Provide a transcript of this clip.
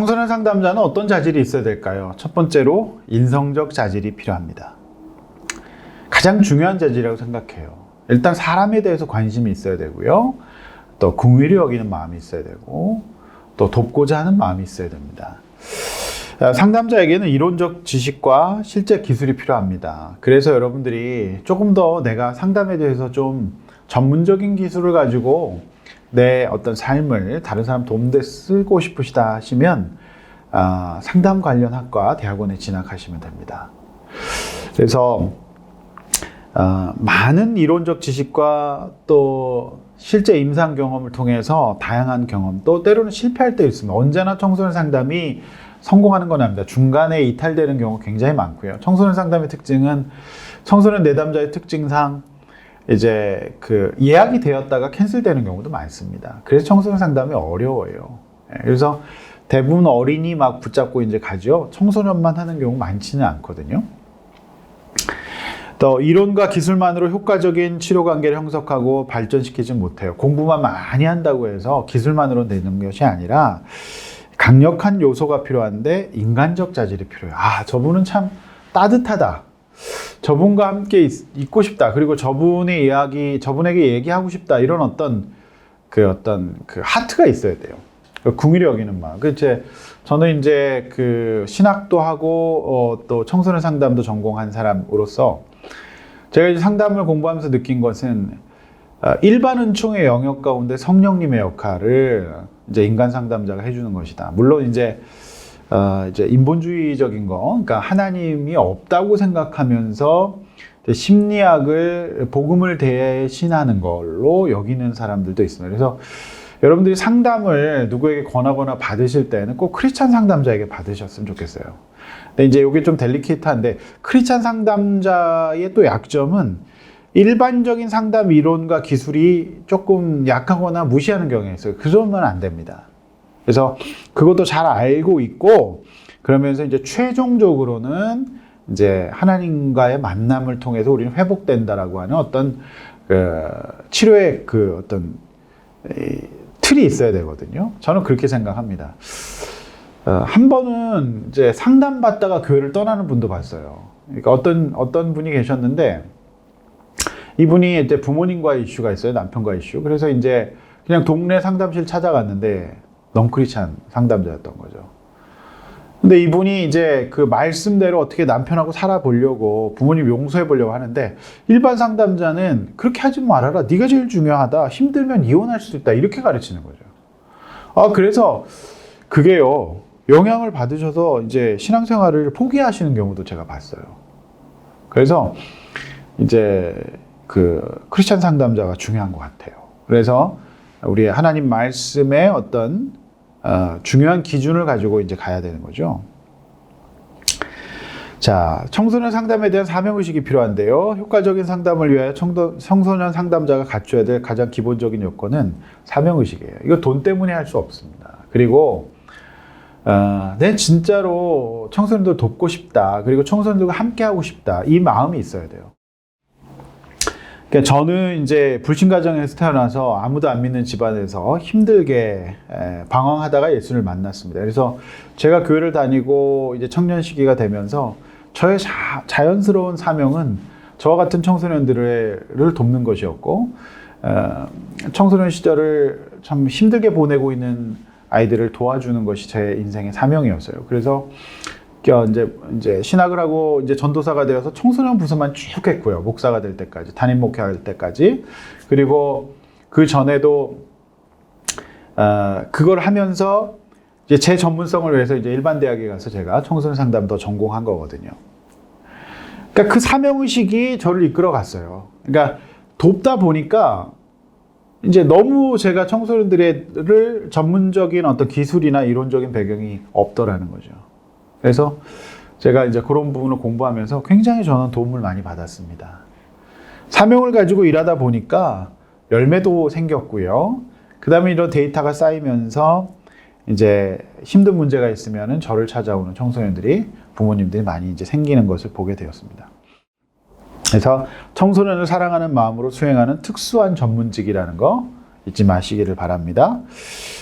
청소년 상담자는 어떤 자질이 있어야 될까요? 첫 번째로 인성적 자질이 필요합니다. 가장 중요한 자질이라고 생각해요. 일단 사람에 대해서 관심이 있어야 되고요. 또 긍휼히 여기는 마음이 있어야 되고 또 돕고자 하는 마음이 있어야 됩니다. 상담자에게는 이론적 지식과 실제 기술이 필요합니다. 그래서 여러분들이 조금 더 내가 상담에 대해서 좀 전문적인 기술을 가지고 내 어떤 삶을 다른 사람 도움에 쓰고 싶으시다 하시면 상담 관련 학과 대학원에 진학하시면 됩니다. 그래서 많은 이론적 지식과 또 실제 임상 경험을 통해서 다양한 경험, 또 때로는 실패할 때 있습니다. 언제나 청소년 상담이 성공하는 건 아닙니다. 중간에 이탈되는 경우 굉장히 많고요. 청소년 상담의 특징은 청소년 내담자의 특징상 이제 그 예약이 되었다가 캔슬되는 경우도 많습니다. 그래서 청소년 상담이 어려워요. 그래서 대부분 어린이 막 붙잡고 이제 가죠. 청소년만 하는 경우 많지는 않거든요. 또 이론과 기술만으로 효과적인 치료 관계를 형성하고 발전시키지 못해요. 공부만 많이 한다고 해서 기술만으로 되는 것이 아니라 강력한 요소가 필요한데 인간적 자질이 필요해요. 저분은 참 따뜻하다. 저분과 함께 있고 싶다. 그리고 저분에게 얘기하고 싶다. 이런 어떤 하트가 있어야 돼요. 긍휼히 여기는 마음. 저는 이제 그 신학도 하고 또 청소년 상담도 전공한 사람으로서 제가 이제 상담을 공부하면서 느낀 것은 일반 은총의 영역 가운데 성령님의 역할을 이제 인간 상담자가 해주는 것이다. 물론 이제 인본주의적인 거, 그러니까 하나님이 없다고 생각하면서 심리학을 복음을 대신하는 걸로 여기는 사람들도 있습니다. 그래서 여러분들이 상담을 누구에게 권하거나 받으실 때는 꼭 크리스찬 상담자에게 받으셨으면 좋겠어요. 근데 이제 이게 좀 델리케이트한데 크리스찬 상담자의 또 약점은 일반적인 상담 이론과 기술이 조금 약하거나 무시하는 경향이 있어요. 그 정도는 안 됩니다. 그래서 그것도 잘 알고 있고 그러면서 이제 최종적으로는 이제 하나님과의 만남을 통해서 우리는 회복된다라고 하는 어떤 치료의 어떤 틀이 있어야 되거든요. 저는 그렇게 생각합니다. 한 번은 이제 상담받다가 교회를 떠나는 분도 봤어요. 그러니까 어떤 분이 계셨는데 이분이 이제 부모님과의 이슈가 있어요. 남편과 이슈. 그래서 이제 그냥 동네 상담실 찾아갔는데 넌크리스찬 상담자였던 거죠. 근데 이분이 이제 그 말씀대로 어떻게 남편하고 살아보려고 부모님 용서해 보려고 하는데 일반 상담자는 그렇게 하지 말아라. 네가 제일 중요하다. 힘들면 이혼할 수도 있다. 이렇게 가르치는 거죠. 그래서 그게요. 영향을 받으셔서 이제 신앙생활을 포기하시는 경우도 제가 봤어요. 그래서 이제 크리스찬 상담자가 중요한 것 같아요. 그래서 우리 하나님 말씀의 어떤 중요한 기준을 가지고 이제 가야 되는 거죠. 자, 청소년 상담에 대한 사명의식이 필요한데요. 효과적인 상담을 위하여 청소년 상담자가 갖춰야 될 가장 기본적인 요건은 사명의식이에요. 이거 돈 때문에 할 수 없습니다. 그리고 내 진짜로 청소년들 돕고 싶다. 그리고 청소년들과 함께 하고 싶다. 이 마음이 있어야 돼요. 그러니까 저는 이제 불신 가정에서 태어나서 아무도 안 믿는 집안에서 힘들게 방황하다가 예수를 만났습니다. 그래서 제가 교회를 다니고 이제 청년 시기가 되면서 저의 자연스러운 사명은 저와 같은 청소년들을 돕는 것이었고, 청소년 시절을 참 힘들게 보내고 있는 아이들을 도와주는 것이 제 인생의 사명이었어요. 그래서 이제 신학을 하고 이제 전도사가 되어서 청소년 부서만 쭉 했고요. 목사가 될 때까지, 담임 목회할 때까지. 그리고 그 전에도 그걸 하면서 이제 제 전문성을 위해서 이제 일반 대학에 가서 제가 청소년 상담도 전공한 거거든요. 그러니까 그 사명의식이 저를 이끌어 갔어요. 그러니까 돕다 보니까 이제 너무 제가 청소년들을 전문적인 어떤 기술이나 이론적인 배경이 없더라는 거죠. 그래서 제가 이제 그런 부분을 공부하면서 굉장히 저는 도움을 많이 받았습니다. 사명을 가지고 일하다 보니까 열매도 생겼고요. 그 다음에 이런 데이터가 쌓이면서 이제 힘든 문제가 있으면은 저를 찾아오는 청소년들이, 부모님들이 많이 이제 생기는 것을 보게 되었습니다. 그래서 청소년을 사랑하는 마음으로 수행하는 특수한 전문직이라는 거 잊지 마시기를 바랍니다.